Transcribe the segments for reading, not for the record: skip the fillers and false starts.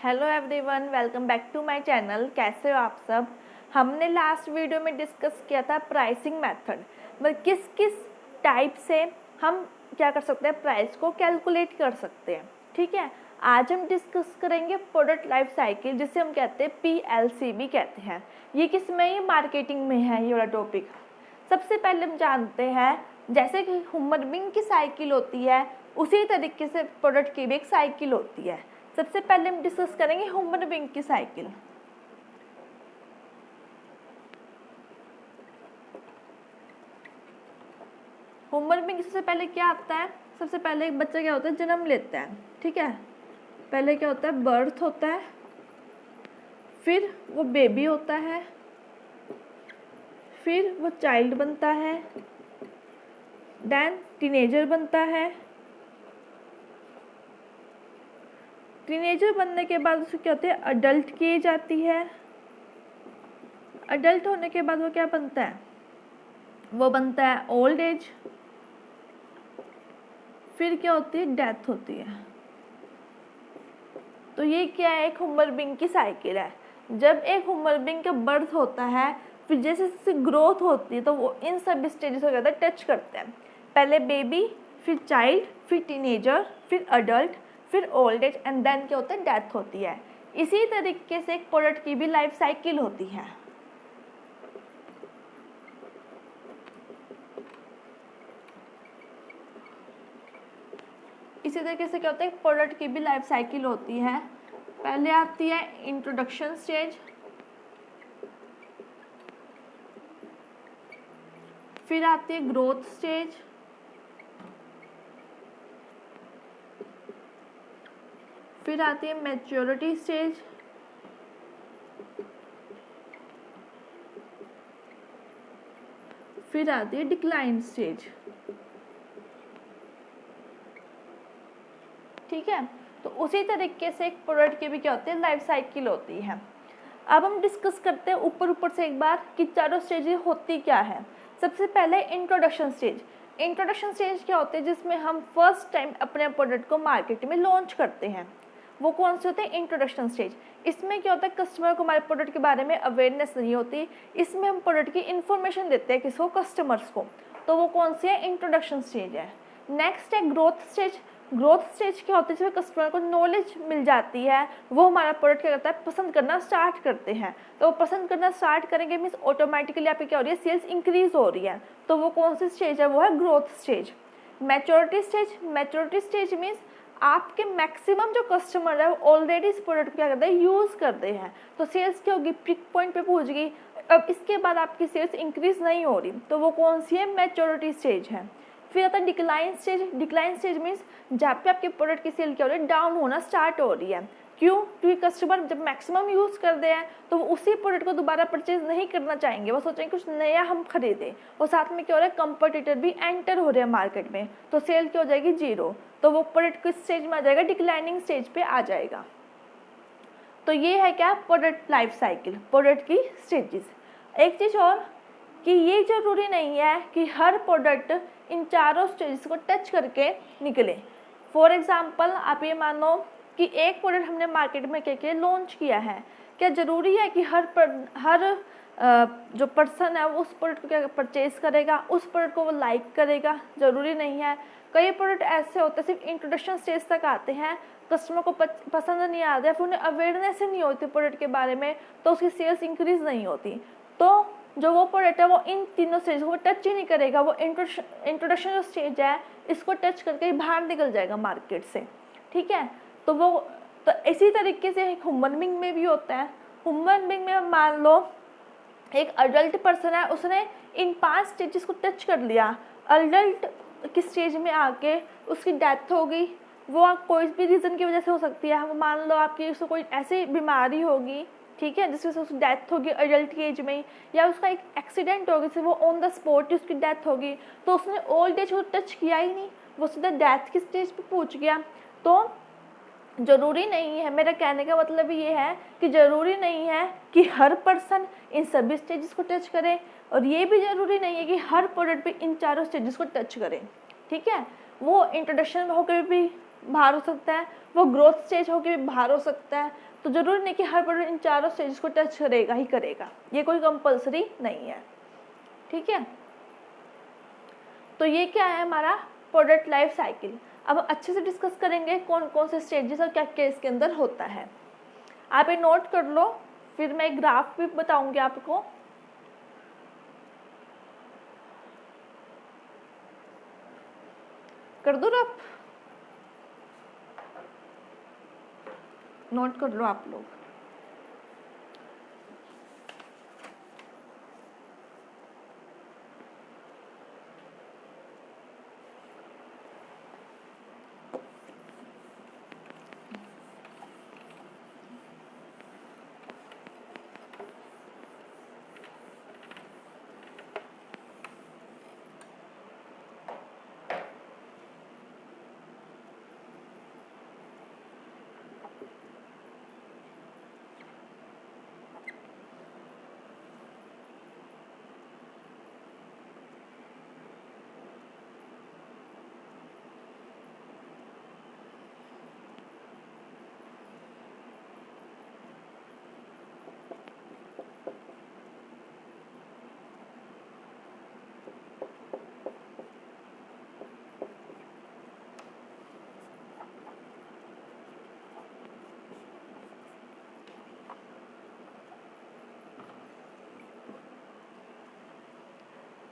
Hello everyone, welcome back to my channel. कैसे हो आप सब। हमने लास्ट वीडियो में डिस्कस किया था प्राइसिंग मेथड, मतलब किस किस टाइप से हम क्या कर सकते हैं, प्राइस को कैलकुलेट कर सकते हैं। ठीक है, आज हम डिस्कस करेंगे प्रोडक्ट लाइफ साइकिल, जिसे हम कहते हैं PLCB कहते हैं। ये किस में, ये मार्केटिंग में है ये वाला टॉपिक। सबसे पहले हम जानते हैं, जैसे कि ह्यूमन बीइंग की साइकिल होती है, उसी तरीके से प्रोडक्ट की भी एक साइकिल होती है। सबसे पहले हम डिस्कस करेंगे ह्यूमन बीइंग की साइकिल। ह्यूमन बीइंग सबसे पहले क्या आता है, सबसे पहले एक बच्चा क्या होता है, जन्म लेता है। ठीक है, पहले क्या होता है, बर्थ होता है, फिर वो बेबी होता है, फिर वो चाइल्ड बनता है, देन टीनेजर बनता है। टीनेजर बनने के बाद उसको क्या होता है, अडल्ट की एज आती है। अडल्ट होने के बाद वो क्या बनता है, वो बनता है ओल्ड एज। फिर क्या होती है, डेथ होती है। तो ये क्या है, एक ह्यूमन बीइंग की साइकिल है। जब एक ह्यूमन बीइंग का बर्थ होता है, फिर जैसे जैसे ग्रोथ होती है, तो वो इन सब स्टेजेस को ज़्यादा टच करते हैं। पहले बेबी, फिर चाइल्ड, फिर टीनेजर, फिर अडल्ट, फिर ओल्ड एज, एंड देन क्या होता है, डेथ होती है। इसी तरीके से एक प्रोडक्ट की भी लाइफ साइकिल होती है। इसी तरीके से क्या होता है, प्रोडक्ट की भी लाइफ साइकिल होती है। पहले आती है इंट्रोडक्शन स्टेज, फिर आती है ग्रोथ स्टेज, फिर आती है मैच्योरिटी स्टेज, फिर आती है डिक्लाइन स्टेज। ठीक है, तो उसी तरीके से एक प्रोडक्ट की भी क्या होती है, लाइफ साइकिल होती है। अब हम डिस्कस करते हैं ऊपर ऊपर से एक बार कि चारों स्टेजेस होती क्या है। सबसे पहले इंट्रोडक्शन स्टेज। इंट्रोडक्शन स्टेज क्या होते हैं, जिसमें हम फर्स्ट टाइम अपने प्रोडक्ट को मार्केट में लॉन्च करते हैं। वो कौन से होते हैं, इंट्रोडक्शन स्टेज। इसमें क्या होता है, कस्टमर को हमारे प्रोडक्ट के बारे में अवेयरनेस नहीं होती। इसमें हम प्रोडक्ट की इन्फॉर्मेशन देते हैं किसको, कस्टमर्स को। तो वो कौन सी है, इंट्रोडक्शन स्टेज है। नेक्स्ट है ग्रोथ स्टेज। ग्रोथ स्टेज क्या होती है, जिसमें कस्टमर को नॉलेज मिल जाती है, वो हमारा प्रोडक्ट क्या करता है, पसंद करना स्टार्ट करते हैं। तो वो पसंद करना स्टार्ट करेंगे मीन्स ऑटोमेटिकली आपकी क्या हो रही है, सेल्स इंक्रीज हो रही है। तो वो कौन सी स्टेज है, वो है growth stage. Maturity stage. Maturity stage means आपके मैक्सिमम जो कस्टमर है वो ऑलरेडी इस प्रोडक्ट को क्या करते हैं, यूज़ करते हैं। तो सेल्स क्या होगी, पिक पॉइंट पे पहुंच गई। अब इसके बाद आपकी सेल्स इंक्रीज नहीं हो रही, तो वो कौन सी है, मैच्योरिटी स्टेज है। फिर आता है decline stage. Decline stage means जहाँ पे आपके प्रोडक्ट की सेल क्या हो रही है, डाउन होना स्टार्ट हो रही है। क्यों, क्योंकि कस्टमर जब मैक्सिमम यूज़ कर दे हैं तो वो उसी प्रोडक्ट को दोबारा परचेज नहीं करना चाहेंगे, वो सोचेंगे कुछ नया हम खरीदें। और साथ में क्या हो रहा है, कंपटीटर भी एंटर हो रहे हैं मार्केट में, तो सेल क्या हो जाएगी, जीरो। तो वो प्रोडक्ट किस स्टेज में आ जाएगा, डिक्लाइनिंग स्टेज पे आ जाएगा। तो ये है क्या, प्रोडक्ट लाइफ साइकिल, प्रोडक्ट की स्टेजेस। एक चीज़ और कि ये जरूरी नहीं है कि हर प्रोडक्ट इन चारों स्टेजेस को टच करके निकले। फॉर एग्जांपल आप ये मानो कि एक प्रोडक्ट हमने मार्केट में क्या लॉन्च किया है, क्या ज़रूरी है कि हर जो पर्सन है वो उस प्रोडक्ट को क्या परचेज करेगा, उस प्रोडक्ट को वो लाइक करेगा, ज़रूरी नहीं है। कई प्रोडक्ट ऐसे होते हैं सिर्फ इंट्रोडक्शन स्टेज तक आते हैं, कस्टमर को पसंद नहीं आता है, फिर उन्हें अवेयरनेस ही नहीं होती प्रोडक्ट के बारे में, तो उसकी सेल्स इंक्रीज नहीं होती। तो जो वो प्रोडक्ट है वो इन तीनों स्टेज को टच ही नहीं करेगा, वो इंट्रोडक्शन जो स्टेज है इसको टच करके ही बाहर निकल जाएगा मार्केट से। ठीक है, तो इसी तरीके से ह्यूमन बीइंग में भी होता है। ह्यूमन बीइंग में मान लो एक अडल्ट पर्सन है, उसने इन 5 स्टेजेस को टच कर लिया। अडल्ट की स्टेज में आके उसकी डेथ हो गई, वो कोई भी रीज़न की वजह से हो सकती है। वो मान लो आपकी उसको कोई ऐसी बीमारी होगी, ठीक है, जिसकी वजह से उसकी डेथ होगी अडल्ट की एज में ही, या उसका एक एक्सीडेंट हो गया, जिससे वो ऑन द स्पॉट ही उसकी डेथ होगी, तो उसने ओल्ड एज को टच किया ही नहीं, वो सीधा डेथ की स्टेज पे पहुंच गया। तो ज़रूरी नहीं है, मेरा कहने का मतलब ये है कि ज़रूरी नहीं है कि हर पर्सन इन सभी स्टेजेस को टच करे, और ये भी ज़रूरी नहीं है कि हर प्रोडक्ट पे इन चारों स्टेजेस को टच करे। ठीक है, वो इंट्रोडक्शन होकर भी बाहर हो सकता है, वो ग्रोथ स्टेज होकर भी बाहर हो सकता है। तो जरूरी नहीं कि हर प्रोडक्ट इन चारों स्टेज को टच करेगा ही करेगा, ये कोई कंपल्सरी नहीं है। ठीक है, तो ये क्या है हमारा प्रोडक्ट लाइफ साइकिल। अब अच्छे से डिस्कस करेंगे कौन कौन से स्टेजेस और क्या क्या इसके अंदर होता है। आप ये नोट कर लो, फिर मैं एक ग्राफ भी बताऊंगी आपको। कर दो आप, नोट कर लो आप लोग।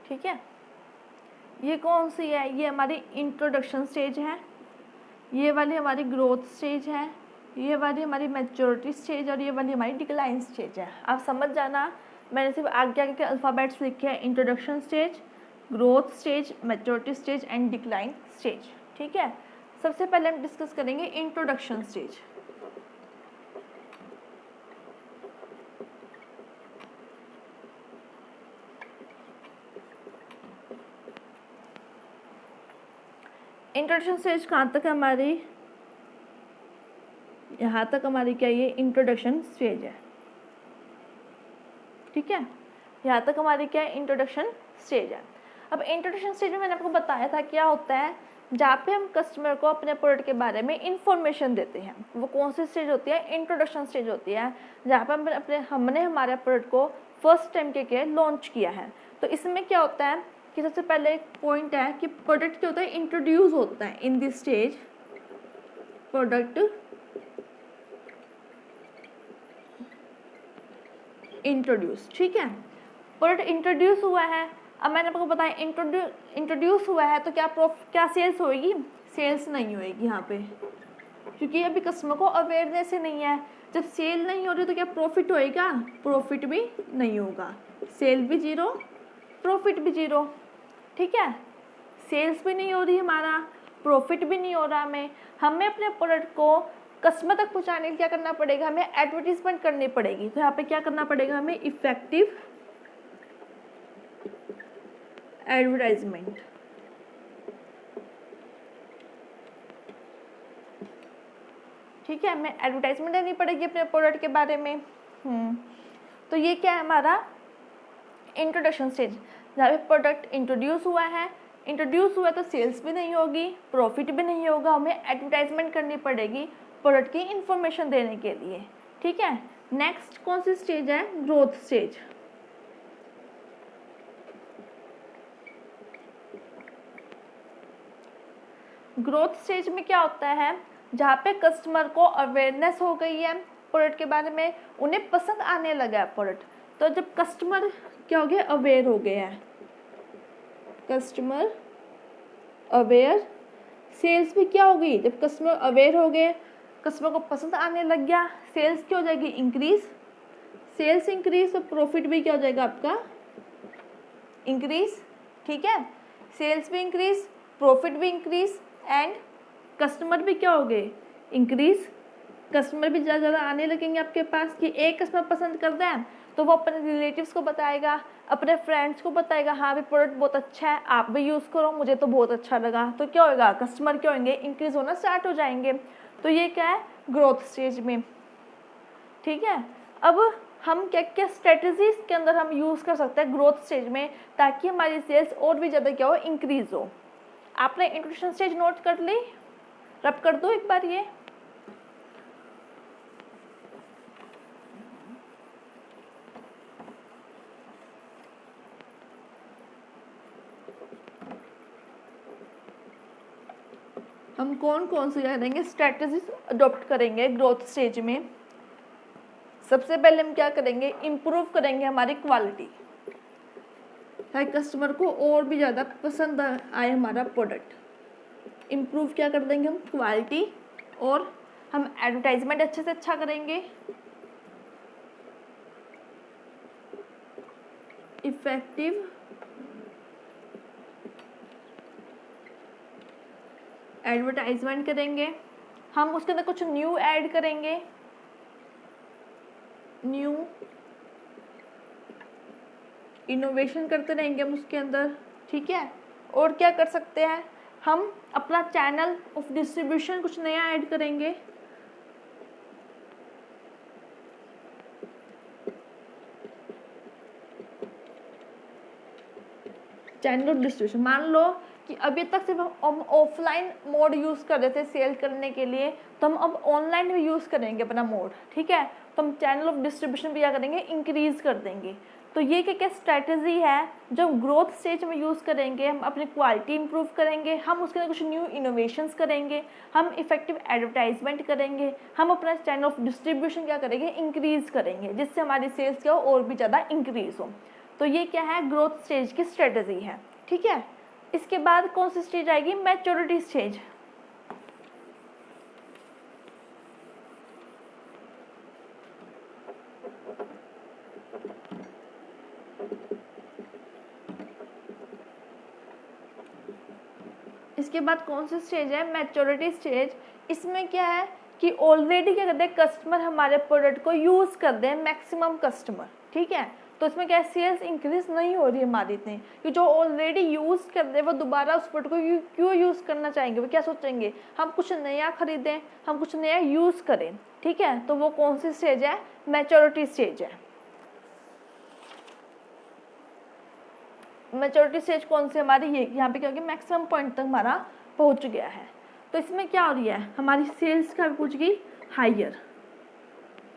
ठीक है, ये कौन सी है, ये हमारी इंट्रोडक्शन स्टेज है, ये वाली हमारी ग्रोथ स्टेज है, ये वाली हमारी मैच्योरिटी स्टेज और ये वाली हमारी डिक्लाइन स्टेज है। आप समझ जाना, मैंने सिर्फ आगे आगे के अल्फ़ाबेट्स लिखे हैं, introduction stage, growth stage, maturity stage and decline stage. ठीक है, सबसे पहले हम डिस्कस करेंगे इंट्रोडक्शन स्टेज। इंट्रोडक्शन स्टेज कहाँ तक हमारी, यहाँ तक हमारी क्या ये इंट्रोडक्शन स्टेज है। ठीक है, यहाँ तक हमारी क्या है इंट्रोडक्शन स्टेज है। अब इंट्रोडक्शन स्टेज में मैंने आपको बताया था क्या होता है, जहाँ पे हम कस्टमर को अपने प्रोडक्ट के बारे में इंफॉर्मेशन देते हैं। वो कौन सी स्टेज होती है, इंट्रोडक्शन स्टेज होती है, जहाँ पे हमने हमारे प्रोडक्ट को फर्स्ट टाइम के लॉन्च किया है। तो इसमें क्या होता है कि सबसे पहले एक पॉइंट है कि प्रोडक्ट क्या होता है, इंट्रोड्यूस होता है in this stage. Product introduce, ठीक है, प्रोडक्ट इंट्रोड्यूस हुआ है। अब मैंने आपको बताया इंट्रोड्यूस हुआ है तो क्या सेल्स होएगी, सेल्स नहीं होएगी यहाँ पे, क्योंकि अभी कस्टमर को अवेयरनेस ही नहीं है। जब सेल नहीं हो रही तो क्या प्रॉफिट होएगा, प्रॉफिट भी नहीं होगा, सेल भी जीरो, प्रॉफिट भी जीरो। ठीक है, सेल्स भी नहीं हो रही हमारा, प्रॉफिट भी नहीं हो रहा, हमें अपने प्रोडक्ट को कस्टमर तक पहुंचाने के लिए क्या करना पड़ेगा, हमें एडवर्टीजमेंट करनी पड़ेगी। तो यहाँ पे क्या करना पड़ेगा हमें, इफेक्टिव एडवर्टाइजमेंट। ठीक है, हमें एडवर्टाइजमेंट देनी पड़ेगी अपने प्रोडक्ट के बारे में। तो ये क्या है हमारा इंट्रोडक्शन स्टेज, जहाँ पे प्रोडक्ट इंट्रोड्यूस हुआ है। इंट्रोड्यूस हुआ तो सेल्स भी नहीं होगी, प्रॉफिट भी नहीं होगा, हमें एडवर्टाइजमेंट करनी पड़ेगी प्रोडक्ट की इंफॉर्मेशन देने के लिए। ठीक है, नेक्स्ट कौन सी स्टेज है, ग्रोथ स्टेज। ग्रोथ स्टेज में क्या होता है, जहाँ पे कस्टमर को अवेयरनेस हो गई है प्रोडक्ट के बारे में, उन्हें पसंद आने लगा है प्रोडक्ट। तो जब कस्टमर क्या हो गया, अवेयर हो गया है, कस्टमर अवेयर, सेल्स भी क्या होगी, जब कस्टमर अवेयर हो गए, कस्टमर को पसंद आने लग गया, सेल्स क्या हो जाएगी, इंक्रीज, सेल्स इंक्रीज, तो प्रॉफिट भी क्या हो जाएगा आपका, इंक्रीज। ठीक है, सेल्स भी इंक्रीज, प्रॉफिट भी इंक्रीज एंड कस्टमर भी क्या हो गए, इंक्रीज। कस्टमर भी ज़्यादा ज़्यादा आने लगेंगे आपके पास, कि एक कस्टमर पसंद करता है तो वो अपने रिलेटिव्स को बताएगा, अपने फ्रेंड्स को बताएगा, हाँ भी प्रोडक्ट बहुत अच्छा है, आप भी यूज़ करो, मुझे तो बहुत अच्छा लगा। तो क्या होगा, कस्टमर क्या होंगे, इंक्रीज होना स्टार्ट हो जाएंगे। तो ये क्या है, ग्रोथ स्टेज में। ठीक है, अब हम क्या क्या स्ट्रेटजीज के अंदर हम यूज़ कर सकते हैं ग्रोथ स्टेज में, ताकि हमारी सेल्स और भी ज़्यादा क्या हो, इंक्रीज हो। आपने इंट्रोडक्शन स्टेज नोट कर ली, रब कर दो एक बार ये। हम कौन कौन सी करेंगे स्ट्रेटजीज अडॉप्ट करेंगे ग्रोथ स्टेज में। सबसे पहले हम क्या करेंगे, इम्प्रूव करेंगे हमारी क्वालिटी, ताकि कस्टमर को और भी ज़्यादा पसंद आए हमारा प्रोडक्ट। इम्प्रूव क्या कर देंगे हम, क्वालिटी, और हम एडवर्टाइजमेंट अच्छे से अच्छा करेंगे, इफेक्टिव एडवर्टाइजमेंट करेंगे। हम उसके अंदर कुछ न्यू ऐड करेंगे, न्यू इनोवेशन करते रहेंगे हम उसके अंदर, ठीक है। और क्या कर सकते हैं, हम अपना चैनल ऑफ डिस्ट्रीब्यूशन कुछ नया ऐड करेंगे, चैनल ऑफ डिस्ट्रीब्यूशन। मान लो कि अभी तक सिर्फ हम ऑफलाइन मोड यूज़ कर रहे थे सेल करने के लिए, तो हम अब ऑनलाइन भी यूज़ करेंगे अपना मोड, ठीक है। तो हम चैनल ऑफ डिस्ट्रीब्यूशन भी क्या करेंगे, इंक्रीज़ कर देंगे। तो ये क्या क्या स्ट्रैटेजी है जो हम ग्रोथ स्टेज में यूज़ करेंगे। हम अपनी क्वालिटी इंप्रूव करेंगे, हम उसके अंदर कुछ न्यू इनोवेशंस करेंगे, हम इफेक्टिव एडवर्टाइजमेंट करेंगे, हम अपना चैनल ऑफ डिस्ट्रीब्यूशन क्या करेंगे, इंक्रीज़ करेंगे, जिससे हमारी सेल्स क्या हो और भी ज़्यादा इंक्रीज़ हो। तो ये क्या है, ग्रोथ स्टेज की स्ट्रेटजी है, ठीक है। इसके बाद कौन सी स्टेज आएगी, मैच्योरिटी स्टेज। इसके बाद कौन सी स्टेज है, मैच्योरिटी स्टेज। इसमें क्या है कि ऑलरेडी क्या करते हैं कस्टमर हमारे प्रोडक्ट को यूज़ कर रहे हैं, मैक्सिमम कस्टमर, ठीक है। तो इसमें क्या है, सेल्स इंक्रीज नहीं हो रही है हमारी इतनी, कि जो ऑलरेडी यूज़ कर रहे हैं वो दोबारा उस प्रोडक्ट को क्यों यूज़ करना चाहेंगे, वो क्या सोचेंगे, हम कुछ नया खरीदें, हम कुछ नया यूज़ करें, ठीक है। तो वो कौन सी स्टेज है, मैच्योरिटी स्टेज है। मैच्योरिटी स्टेज कौन सी हमारी, ये यहाँ पे क्या होगी, मैक्सिमम पॉइंट तक हमारा पहुँच गया है। तो इसमें क्या हो रही है, हमारी सेल्स कहाँ पे पहुँच गई, हायर।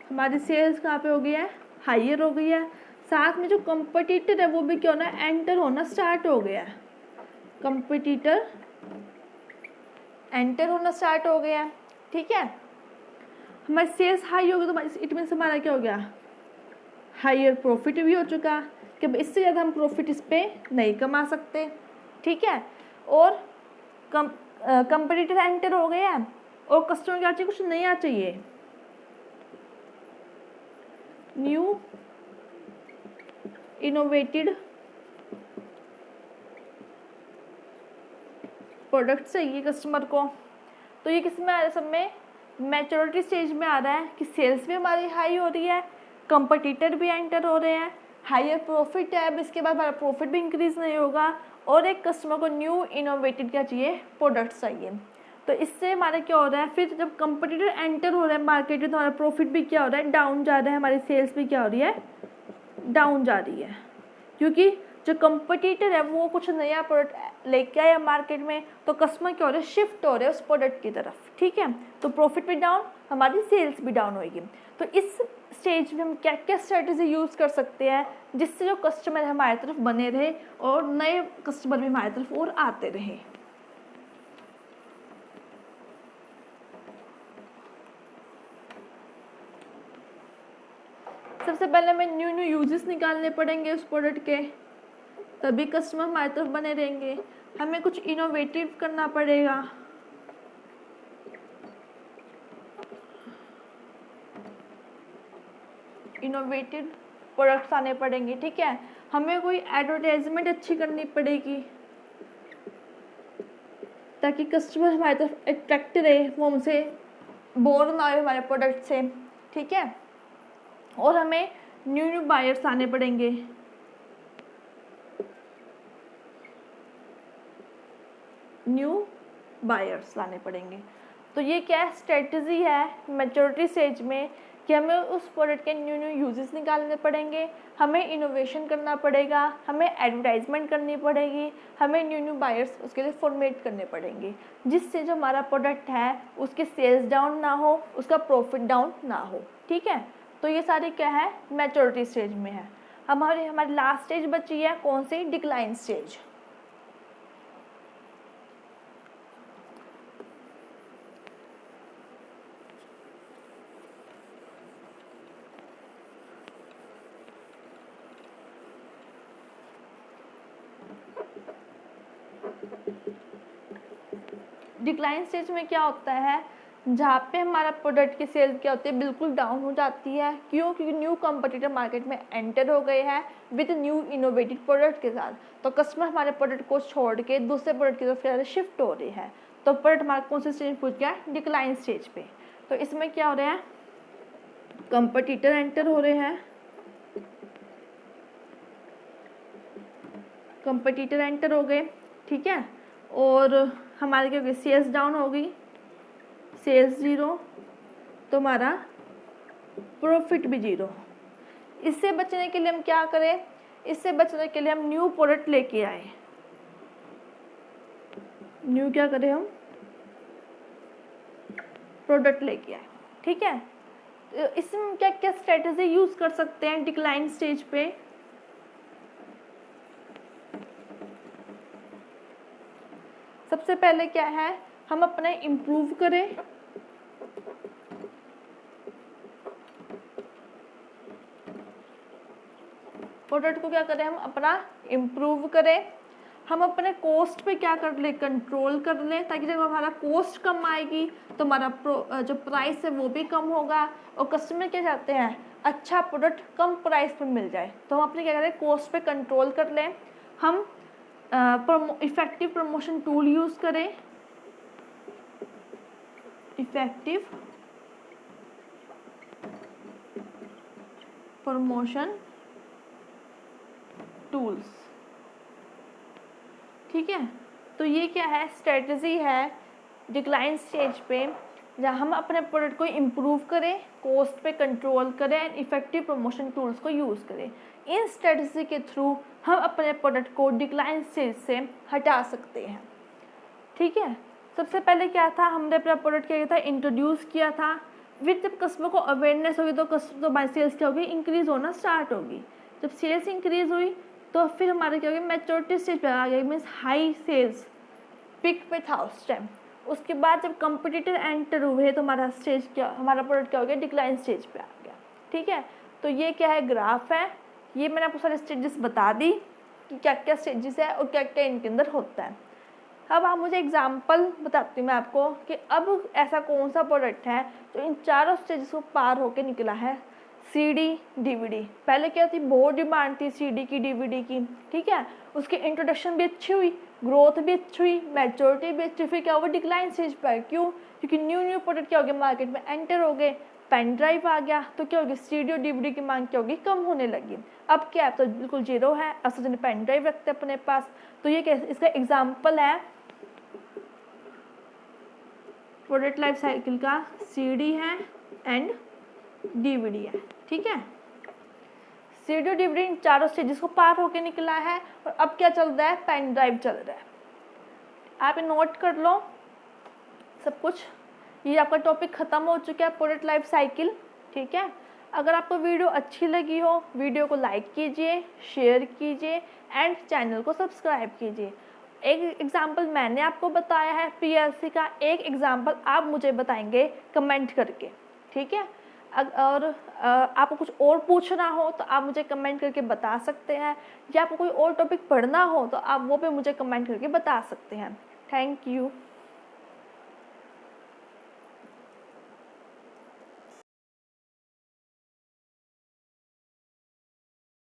हमारी सेल्स कहाँ पे हो गई है, हायर हो गई है। साथ में जो कंपटीटर है वो भी क्या होना है, एंटर होना स्टार्ट हो गया है। कंपटीटर एंटर होना स्टार्ट हो गया है, ठीक है। हमारी सेल्स हाई हो गई तो इट मीन्स हमारा क्या हो गया, हायर प्रॉफिट भी हो चुका, कि इससे ज़्यादा हम प्रॉफिट इस पर नहीं कमा सकते, ठीक है। और कंपटीटर एंटर हो गया है, और कस्टमर क्या चाहिए, कुछ नया चाहिए, न्यू इनोवेटेड प्रोडक्ट चाहिए कस्टमर को। तो ये किस में आ रहा है, सब में मैच्योरिटी स्टेज में आ रहा है कि सेल्स भी हमारी हाई हो रही है, कंपटीटर भी एंटर हो रहे हैं, हायर प्रॉफिट है, अब इसके बाद हमारा प्रॉफिट भी इंक्रीज नहीं होगा, और एक कस्टमर को न्यू इनोवेटेड क्या चाहिए, प्रोडक्ट्स चाहिए। तो इससे हमारा क्या हो रहा है, फिर जब कंपटीटर एंटर हो रहा है मार्केट में तो हमारा प्रॉफिट भी क्या हो रहा है, डाउन जा रहा है, हमारी सेल्स भी क्या हो रही है, डाउन जा रही है। क्योंकि जो कंपटीटर है वो कुछ नया प्रोडक्ट लेके आया मार्केट में, तो कस्टमर क्या हो रहे हैं, शिफ्ट हो रहे हैं उस प्रोडक्ट की तरफ, ठीक है। तो प्रॉफिट भी डाउन, हमारी सेल्स भी डाउन होगी। तो इस स्टेज में हम क्या क्या स्ट्रेटजी यूज़ कर सकते हैं जिससे जो कस्टमर हमारी तरफ बने रहे और नए कस्टमर भी हमारी तरफ और आते रहे। सबसे पहले हमें न्यू न्यू यूजेस निकालने पड़ेंगे उस प्रोडक्ट के, तभी कस्टमर हमारी तरफ बने रहेंगे। हमें कुछ इनोवेटिव करना पड़ेगा, इनोवेटिव प्रोडक्ट्स आने पड़ेंगे, ठीक है। हमें कोई एडवर्टाइजमेंट अच्छी करनी पड़ेगी ताकि कस्टमर हमारी तरफ अट्रैक्ट रहे, वो हमसे बोर ना हो हमारे प्रोडक्ट से, ठीक है। और हमें न्यू न्यू बायर्स आने पड़ेंगे, न्यू बायर्स लाने पड़ेंगे। तो ये क्या स्ट्रेटजी है मैच्योरिटी स्टेज में कि हमें उस प्रोडक्ट के न्यू न्यू यूजेस निकालने पड़ेंगे, हमें इनोवेशन करना पड़ेगा, हमें एडवर्टाइजमेंट करनी पड़ेगी, हमें न्यू न्यू बायर्स उसके लिए फॉर्मेट करने पड़ेंगे, जिससे जो हमारा प्रोडक्ट है उसके सेल्स डाउन ना हो, उसका प्रॉफिट डाउन ना हो। ठीक है, तो ये सारी क्या है, मैच्योरिटी स्टेज में है। हमारी लास्ट स्टेज बची है कौन सी, डिक्लाइन स्टेज। डिक्लाइन स्टेज में क्या होता है, जहाँ पे हमारा प्रोडक्ट की सेल क्या होती है, बिल्कुल डाउन हो जाती है। क्यों? क्योंकि न्यू कंपटीटर मार्केट में एंटर हो गए हैं विद न्यू इनोवेटिव प्रोडक्ट के साथ। तो कस्टमर हमारे प्रोडक्ट को छोड़ के दूसरे प्रोडक्ट की तरफ शिफ्ट हो रही है। तो प्रोडक्ट हमारा कौन से स्टेज पहुँच गया, डिक्लाइन स्टेज पे। तो इसमें क्या हो रहा है, कंपटीटर एंटर हो रहे हैं, कंपटीटर एंटर हो गए, ठीक है, और हमारे क्या हो गई, सेल्स डाउन हो गई, सेल्स जीरो, तो हमारा प्रॉफिट भी जीरो। इससे बचने के लिए हम क्या करें, इससे बचने के लिए हम न्यू प्रोडक्ट लेके आए। न्यू क्या करें, हम प्रोडक्ट लेके आए। ठीक है, तो इसमें क्या क्या स्ट्रेटेजी यूज कर सकते हैं डिक्लाइन स्टेज पे। सबसे पहले क्या है, हम अपने इम्प्रूव करें, प्रोडक्ट को क्या करें, हम अपना इम्प्रूव करें। हम अपने कॉस्ट पे क्या कर ले, कंट्रोल कर लें, ताकि जब हमारा कॉस्ट कम आएगी तो हमारा जो प्राइस है वो भी कम होगा। और कस्टमर क्या चाहते हैं, अच्छा प्रोडक्ट कम प्राइस पे मिल जाए। तो हम अपने क्या करें, कॉस्ट पे कंट्रोल कर लें। हम इफेक्टिव प्रमोशन टूल यूज़ करें, इफेक्टिव प्रमोशन टूल्स। ठीक है, तो ये क्या है, स्ट्रेटजी है डिक्लाइन स्टेज पे, जहाँ हम अपने प्रोडक्ट को इम्प्रूव करें, कॉस्ट पे कंट्रोल करें एंड इफेक्टिव प्रमोशन टूल्स को यूज़ करें। इन स्ट्रेटजी के थ्रू हम अपने प्रोडक्ट को डिक्लाइन स्टेज से हटा सकते हैं। ठीक है, सबसे पहले क्या था, हमने अपना प्रोडक्ट क्या था, इंट्रोड्यूस किया था। विद जब कस्टमर को अवेयरनेस होगी तो हमारी सेल्स क्या होगी, इंक्रीज होना स्टार्ट होगी। जब सेल्स इंक्रीज हुई तो फिर हमारे क्या होगी, मैच्योरिटी स्टेज पे आ गया, मीन्स हाई सेल्स पिक पे था उस टाइम। उसके बाद जब कंपटीटर एंटर हुए तो हमारा स्टेज क्या, हमारा प्रोडक्ट क्या हो गया, डिक्लाइन स्टेज पे आ गया। ठीक है, तो ये क्या है, ग्राफ है, ये मैंने आपको सारे स्टेजेस बता दी कि क्या क्या स्टेजेस है और क्या क्या इनके अंदर होता है। अब आप मुझे एग्जांपल बताती हूँ मैं आपको कि अब ऐसा कौन सा प्रोडक्ट है जो इन चारों स्टेजेस को पार होके निकला है। सीडी डीवीडी, पहले क्या थी, बहुत डिमांड थी सीडी की, डीवीडी की। ठीक है, उसकी इंट्रोडक्शन भी अच्छी हुई, ग्रोथ भी अच्छी हुई, मैच्योरिटी भी अच्छी, फिर क्या हुआ, डिक्लाइन स्टेज पर। क्यों? क्योंकि न्यू न्यू प्रोडक्ट क्या हो गया, मार्केट में एंटर हो गए, पेन ड्राइव आ गया, तो क्या होगी, सीडी और डीवीडी की मांग क्या होगी, कम होने लगी। अब क्या है, तो बिल्कुल जीरो है, अब तो पेन ड्राइव रखते हैं अपने पास। तो ये क्या, इसका एग्जाम्पल है प्रोडक्ट लाइफ साइकिल का, सीडी है एंड डीवीडी है। ठीक है, सीडी और डीवीडी इन चारों स्टेजेस को पार होके निकला है और अब क्या चल रहा है, पेन ड्राइव चल रहा है। आप नोट कर लो सब कुछ, ये आपका टॉपिक खत्म हो चुका है, प्रोडक्ट लाइफ साइकिल। ठीक है, अगर आपको वीडियो अच्छी लगी हो, वीडियो को लाइक कीजिए, शेयर कीजिए एंड चैनल को सब्सक्राइब कीजिए। एक एग्जाम्पल मैंने आपको बताया है पीएलसी का, एक एग्जाम्पल आप मुझे बताएंगे कमेंट करके। ठीक है, और आपको कुछ और पूछना हो तो आप मुझे कमेंट करके बता सकते हैं, या आपको कोई और टॉपिक पढ़ना हो तो आप वो पे मुझे कमेंट करके बता सकते हैं। Thank you.